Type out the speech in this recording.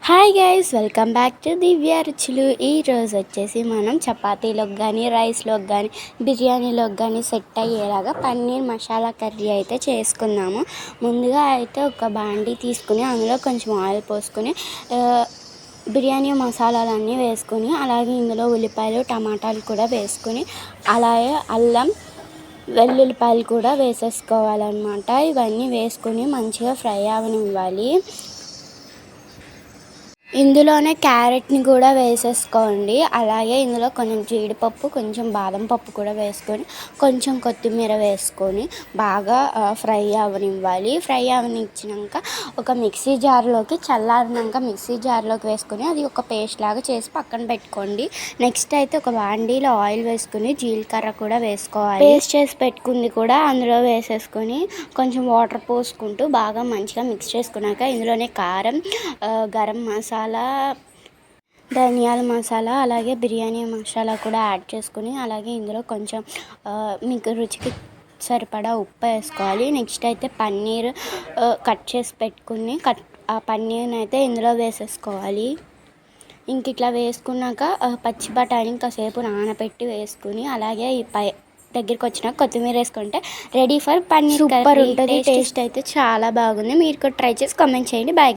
Hi guys, welcome back to Divya Ruchulu. ఈరోజు వచ్చేసి మనం చపాతీలోకి కానీ రైస్లోకి కానీ బిర్యానీలోకి కానీ సెట్ అయ్యేలాగా పన్నీర్ మసాలా కర్రీ అయితే చేసుకుందాము. ముందుగా అయితే ఒక బాండీ తీసుకుని అందులో కొంచెం ఆయిల్ పోసుకొని బిర్యానీ మసాలాలన్నీ వేసుకొని, అలాగే ఇందులో ఉల్లిపాయలు టమాటాలు కూడా వేసుకొని, అలాగే అల్లం వెల్లుల్లిపాయలు కూడా వేసేసుకోవాలన్నమాట. ఇవన్నీ వేసుకొని మంచిగా ఫ్రై అవనివ్వాలి. ఇందులోనే క్యారెట్ని కూడా వేసేసుకోండి. అలాగే ఇందులో కొంచెం జీడిపప్పు, కొంచెం బాదం పప్పు కూడా వేసుకొని, కొంచెం కొత్తిమీర వేసుకొని బాగా ఫ్రై అవనివ్వాలి. ఫ్రై అవనిచ్చినాక ఒక మిక్సీ జార్లోకి చల్లారినాక మిక్సీ జార్లోకి వేసుకొని అది ఒక పేస్ట్ లాగా చేసి పక్కన పెట్టుకోండి. నెక్స్ట్ అయితే ఒక బాండీలో ఆయిల్ వేసుకుని జీలకర్ర కూడా వేసుకోవాలి. పేస్ట్ చేసి పెట్టుకుంది కూడా అందులో వేసేసుకొని కొంచెం వాటర్ పోసుకుంటూ బాగా మంచిగా మిక్స్ చేసుకున్నాక ఇందులోనే కారం, గరం మసాలా, ధనియాల మసాలా, అలాగే బిర్యానీ మసాలా కూడా యాడ్ చేసుకుని, అలాగే ఇందులో కొంచెం మీకు రుచికి సరిపడా ఉప్పు వేసుకోవాలి. నెక్స్ట్ అయితే పన్నీర్ కట్ చేసి పెట్టుకుని ఆ పన్నీర్ని అయితే ఇందులో వేసేసుకోవాలి. ఇంక ఇట్లా వేసుకున్నాక పచ్చి బఠానీ కాసేపు నానబెట్టి వేసుకుని, అలాగే ఈ దగ్గరికి వచ్చినాక కొత్తిమీర వేసుకుంటే రెడీ ఫర్ పన్నీర్. సూపర్ ఉంటుంది. టేస్ట్ అయితే చాలా బాగుంది. మీరు కూడా ట్రై చేసి కామెంట్ చేయండి. బాయ్.